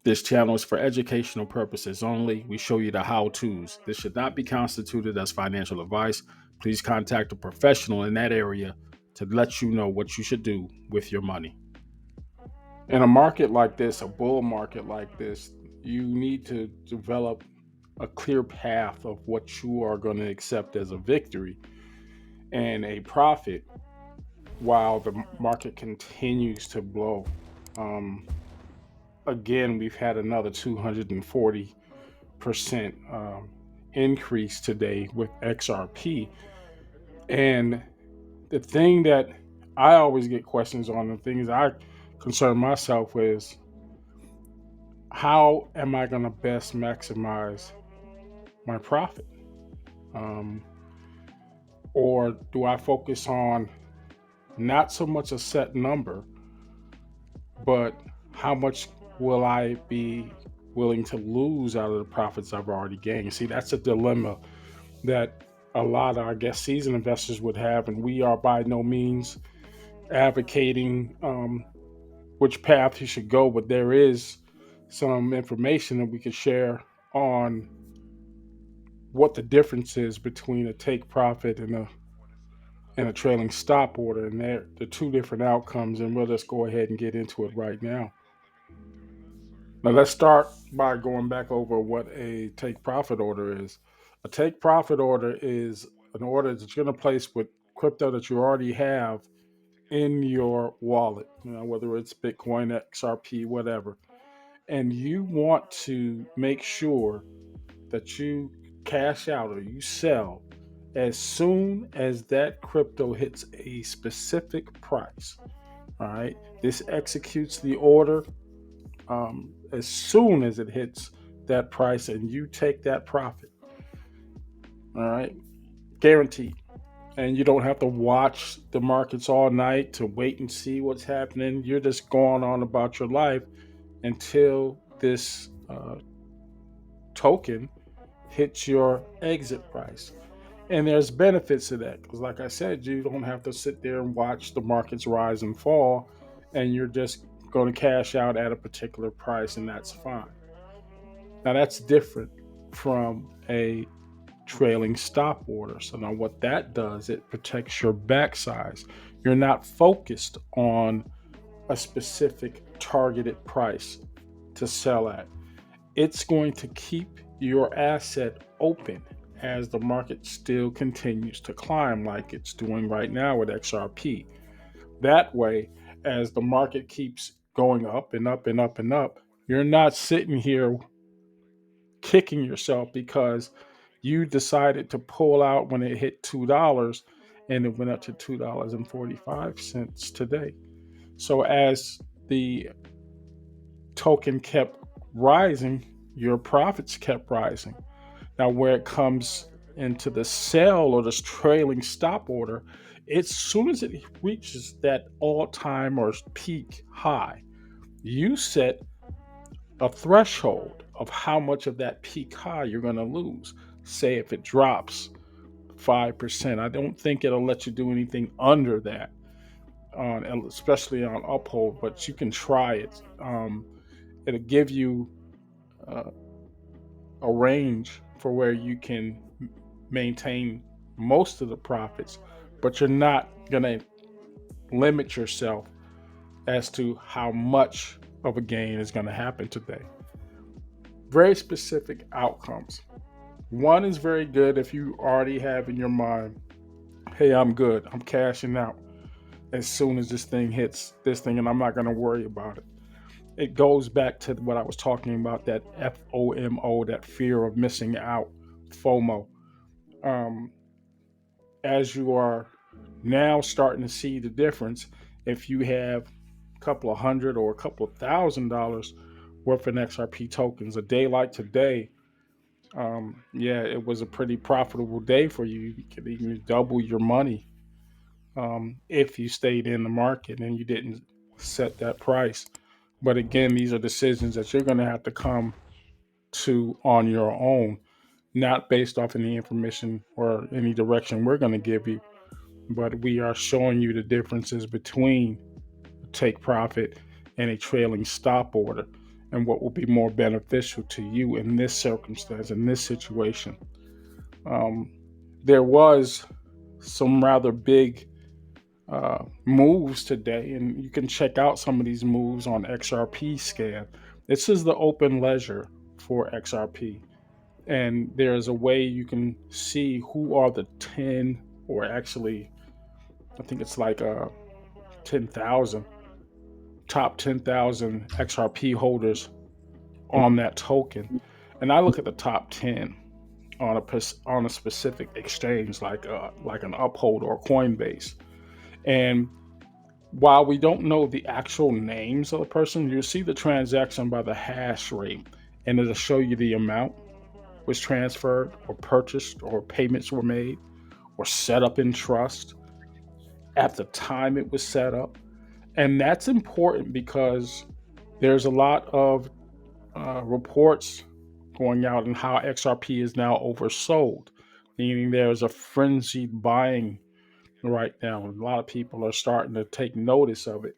This channel is for educational purposes only. We show you the how-tos. This should not be constituted as financial advice. Please contact a professional in that area to let you know what you should do with your money. In a market like this, a bull market like this, you need to develop a clear path of what you are going to accept as a victory and a profit while the market continues to blow. Um, Again, we've had another 240% increase today with XRP. And the thing that I always get questions on, the things I concern myself with is, how am I going to best maximize my profit? Um, or do I focus on not so much a set number, but how much will I be willing to lose out of the profits I've already gained? See, that's a dilemma that a lot of, I guess, seasoned investors would have, and we are by no means advocating which path you should go, but there is some information that we could share on what the difference is between a take profit and a trailing stop order, and they're the two different outcomes. And we'll just go ahead and get into it right now. Now, let's start by going back over what a take profit order is. A take profit order is an order that you're going to place with crypto that you already have in your wallet, whether it's Bitcoin, XRP, whatever. And you want to make sure that you cash out or you sell as soon as that crypto hits a specific price. All right. This executes the order as soon as it hits that price, and you take that profit. All right. Guaranteed. And you don't have to watch the markets all night to wait and see what's happening. You're just going on about your life until this token hits your exit price. And there's benefits to that because, like I said, you don't have to sit there and watch the markets rise and fall, and you're just going to cash out at a particular price, and that's fine. Now, that's different from a trailing stop order. So now what that does, it protects your back size. You're not focused on a specific targeted price to sell at. It's going to keep your asset open as the market still continues to climb like it's doing right now with XRP. That way, as the market keeps going up and up and up and up, you're not sitting here kicking yourself because you decided to pull out when it hit $2 and it went up to $2.45 today. So as the token kept rising, your profits kept rising. Now, where it comes into the sell or this trailing stop order, as soon as it reaches that all-time or peak high, you set a threshold of how much of that peak high you're going to lose. Say if it drops 5%, I don't think it'll let you do anything under that, especially on uphold, but you can try it. It'll give you a range for where you can maintain most of the profits, but you're not going to limit yourself as to how much of a gain is going to happen today. Very specific outcomes. One is very good if you already have in your mind, hey, I'm good. I'm cashing out as soon as this thing hits this thing, and I'm not going to worry about it. It goes back to what I was talking about, that FOMO, that fear of missing out, FOMO. As you are now starting to see the difference, if you have a couple of hundred or a couple of $1,000 worth of XRP tokens, a day like today, it was a pretty profitable day for you. You could even double your money if you stayed in the market and you didn't set that price. But again, these are decisions that you're going to have to come to on your own, not based off any information or any direction we're going to give you. But we are showing you the differences between a take profit and a trailing stop order. and what will be more beneficial to you in this circumstance, in this situation. Um, there was some rather big moves today, and you can check out some of these moves on XRP scan. This is the open ledger for XRP, and there's a way you can see who are the 10, or actually, I think it's like 10,000, top 10,000 XRP holders on that token. And I look at the top 10 on a specific exchange, like an Uphold or Coinbase. And while we don't know the actual names of the person, you'll see the transaction by the hash rate, and it'll show you the amount was transferred or purchased or payments were made or set up in trust at the time it was set up. And that's important because there's a lot of reports going out on how XRP is now oversold, meaning there's a frenzied buying right now. A lot of people are starting to take notice of it.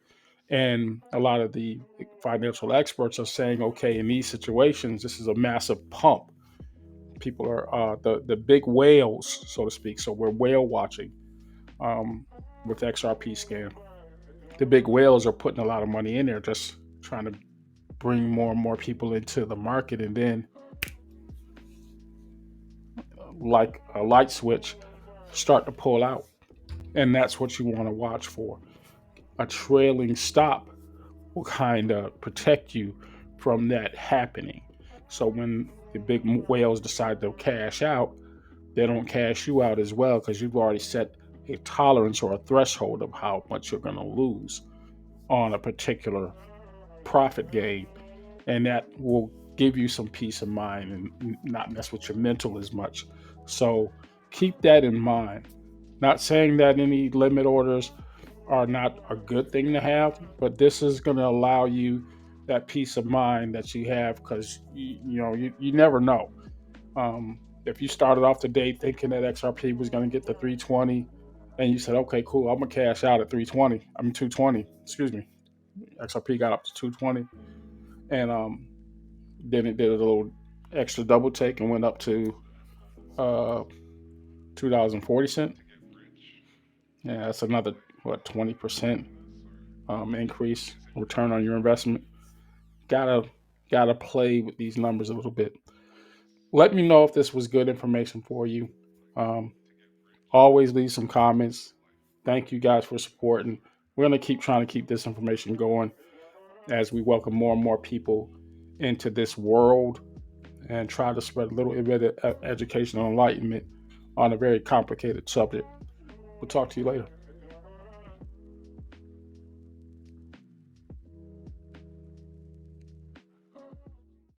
And a lot of the financial experts are saying, okay, in these situations, this is a massive pump. People are the big whales, so to speak. So we're whale watching um, with XRP scan. The big whales are putting a lot of money in there, just trying to bring more and more people into the market, and then, like a light switch, start to pull out. And that's what you want to watch for. A trailing stop will kind of protect you from that happening. So when the big whales decide to cash out, they don't cash you out as well, because you've already set a tolerance or a threshold of how much you're going to lose on a particular profit gain. And that will give you some peace of mind and not mess with your mental as much. So keep that in mind. Not saying that any limit orders are not a good thing to have, but this is going to allow you that peace of mind that you have, because you never know. If you started off the day thinking that XRP was going to get to 320, and you said, okay, cool, I'm gonna cash out at 320. I'm 220. Excuse me. XRP got up to 220, and then it did a little extra double take and went up to uh, $2.40. Yeah, that's another, what, 20% increase return on your investment. Gotta gotta play with these numbers a little bit. Let me know if this was good information for you. Um, Always leave some comments. Thank you guys for supporting. We're gonna keep trying to keep this information going as we welcome more and more people into this world and try to spread a little bit of education and enlightenment on a very complicated subject. We'll talk to you later.